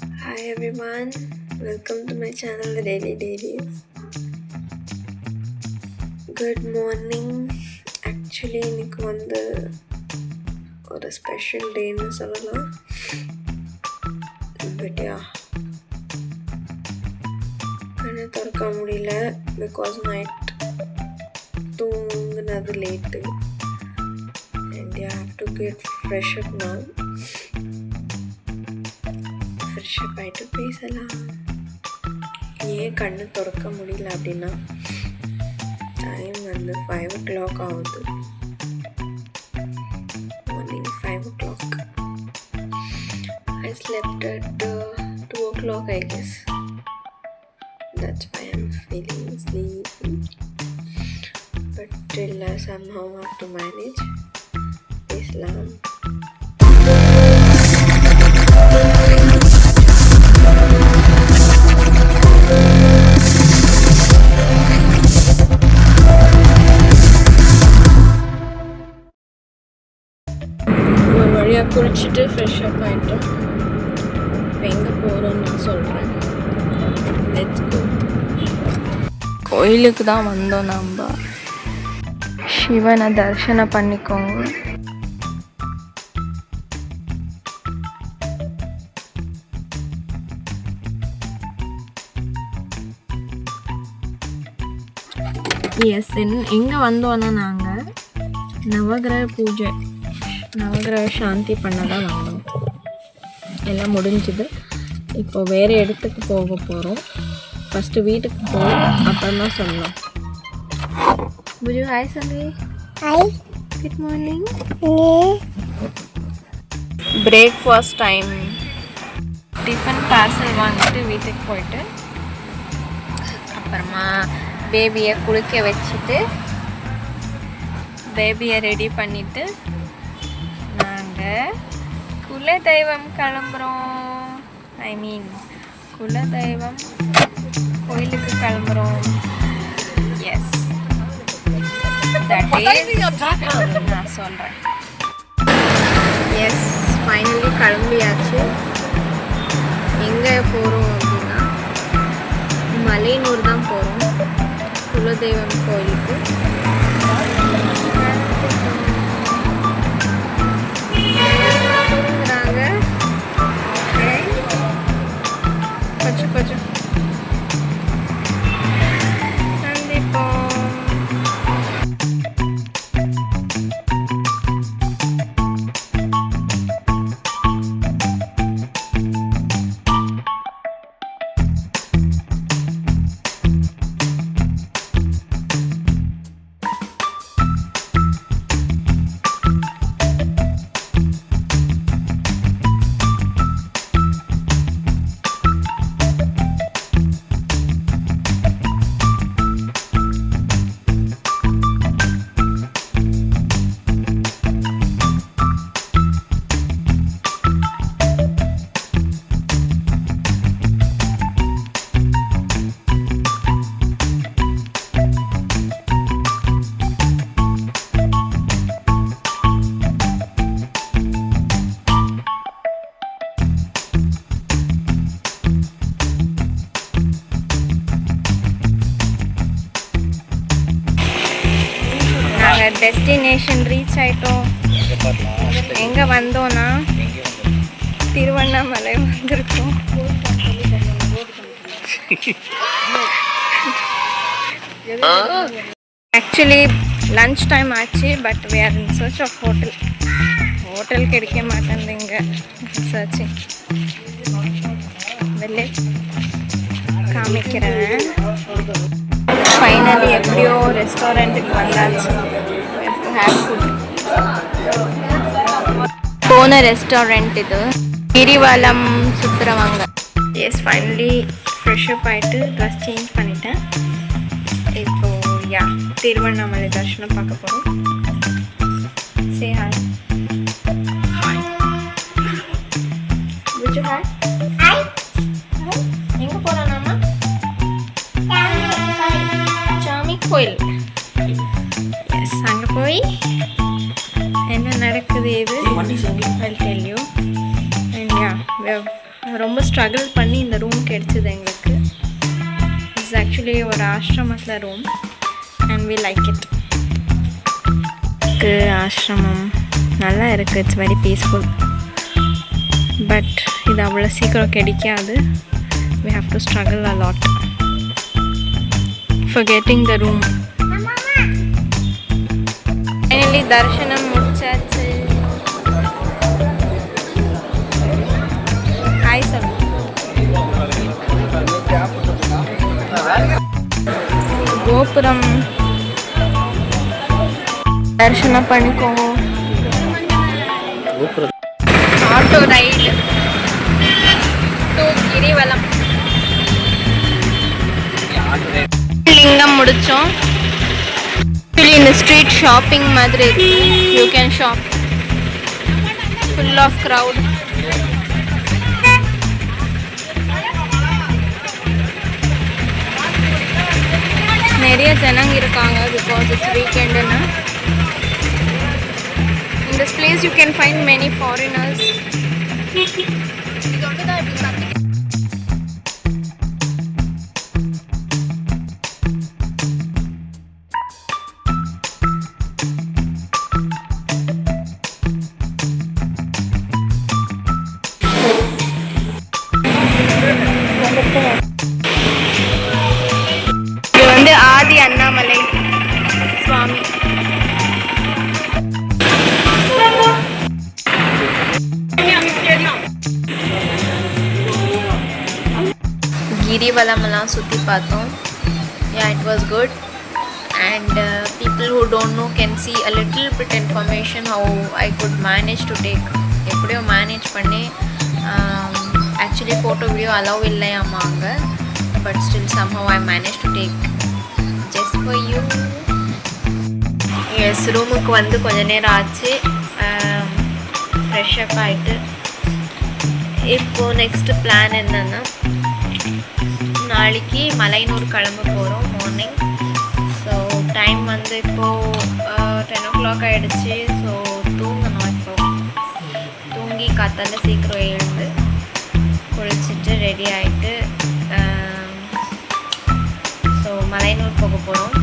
Hi everyone, welcome to my channel The Daily Dailies. Good morning. Actually இன்னைக்கு ஒரு special டேன்னு சொல்லலாம். But கண்ணை திறக்க முடியல பிகாஸ் நைட் தூங்குனது late and I have to get fresh up now. Fresh up ஆகிட்டு பேசலாம். ஏன் கண்ணு திறக்க முடியல அப்படின்னா டைம் 5 o'clock ஆகுது. Morning 5 o'clock. I slept at 2 o'clock I guess. That's why I'm feeling sleepy. But till I somehow have to manage. Islam. குளிச்சுட்டு fresh up ஆகிட்டோம். இப்போ எங்கே போகிறோன்னு நான் சொல்கிறேன். Let's go. கோயிலுக்கு தான் வந்தோம். நம்ம சிவனை தரிசனம் பண்ணிக்கோங்க. எஸ், எங்கே வந்தோன்னா நாங்கள் நவகிரக பூஜை நவகிரக சாந்தி பண்ண தான் வந்தோம். எல்லாம் முடிஞ்சுது. இப்போ வேறு இடத்துக்கு போக போகிறோம். ஃபஸ்ட்டு வீட்டுக்கு போய் அப்புறம் தான் சொல்லலாம். புஜு ஹாய் சொல்லி. Hi, good morning. Breakfast time. Tiffin parcel வாங்கிட்டு வீட்டுக்கு போயிட்டு அப்புறமா பேபியை குளிக்க வச்சுட்டு பேபியை ரெடி பண்ணிவிட்டு நாங்கள் குலதெய்வம் கிளம்புறோம். குலதெய்வம் கோயிலுக்கு கிளம்புறோம். எஸ், தட் இஸ் நான் சொல்கிறேன். எஸ், ஃபைனலி கிளம்பியாச்சு. எங்கே போகிறோம் அப்படின்னா மலையனூர் தான் போகிறோம், குலதெய்வம் கோயிலுக்கு. கொஞ்சம் டெஸ்டினேஷன் ரீச் ஆகிட்டோம். எங்கே வந்தோன்னா திருவண்ணாமலை வந்திருக்கோம். ஆக்சுவலி லன்ச் டைம் ஆச்சு. But we are in search of hotel கிடைக்க மாட்டேங்குது. இங்கே சர்ச்சிங் வெளியே காமிக்கிறேன். ஃபைனலி எப்படியோ ரெஸ்டாரண்ட்டுக்கு வந்தாச்சு. போன ரெஸ்டாரண்ட் இது கிரிவலம் சுற்றுறவங்க. எஸ், ஃபைனலி ஃப்ரெஷ்அப் ஆகிட்டு ட்ரெஸ் சேஞ்ச் பண்ணிட்டேன். இப்போ திருவண்ணாமலை தரிசனம் பார்க்க போகிறோம். Say hi. புஜு ஹாய். எங்கே போகிறோம் நாம? சாமி கோயில். எஸ், அங்கே போய் என்ன நடக்குது இது I'll tell you. And yeah, we have ரொம்ப ஸ்ட்ரகிள் பண்ணி இந்த ரூம் கிடைச்சது எங்களுக்கு. இட்ஸ் ஆக்சுவலி ஒரு ஆசிரமத்தில் room and we like it. ஆசிரமம் நல்லா இருக்குது, இட்ஸ் வெரி பீஸ்ஃபுல். பட் இது அவ்வளோ சீக்கிரம் கிடைக்காது. we have to struggle a lot for getting the room. Finally darshanam mudichachu. Hi sir. கோபுரம் தரிசனம் பண்ணிக்கோங்க. ஆட்டோ ரைடு டு கிரிவலம் லிங்கம் முடிச்சோம். ஆக்சுவலி இந்த ஸ்ட்ரீட் ஷாப்பிங் மாதிரி இருக்கு. You can shop, full of crowd. நிறைய ஜனங்க இருக்காங்க பிகாஸ் இட்ஸ் வீக்கெண்டுன்னு. In this place you can find many foreigners. இது வந்து ஆதி அண்ணாமலை சுவாமி. கிரிவலமெல்லாம் சுற்றி பார்த்தோம். It was good and people who don't know can see a little bit information how I could manage to take. எப்படியோ manage பண்ணி actually photo video allow இல்லையாமா அங்கே. But still somehow I managed to take just for you. Yes, ரூமுக்கு வந்து கொஞ்ச நேரம் ஆச்சு. Fresh up ஆகிட்டு இப்போது நெக்ஸ்ட்டு பிளான் என்னென்னா, நாளைக்கு மலையனூர் கிளம்ப போகிறோம் மார்னிங். ஸோ டைம் வந்து இப்போது 10 o'clock ஆகிடுச்சு. ஸோ தூங்கணும். இப்போ தூங்கி காத்தால சீக்கிரம் எழுந்து குளிச்சுட்டு ரெடி ஆகிட்டு ஸோ மலையனூர் போக போகிறோம்.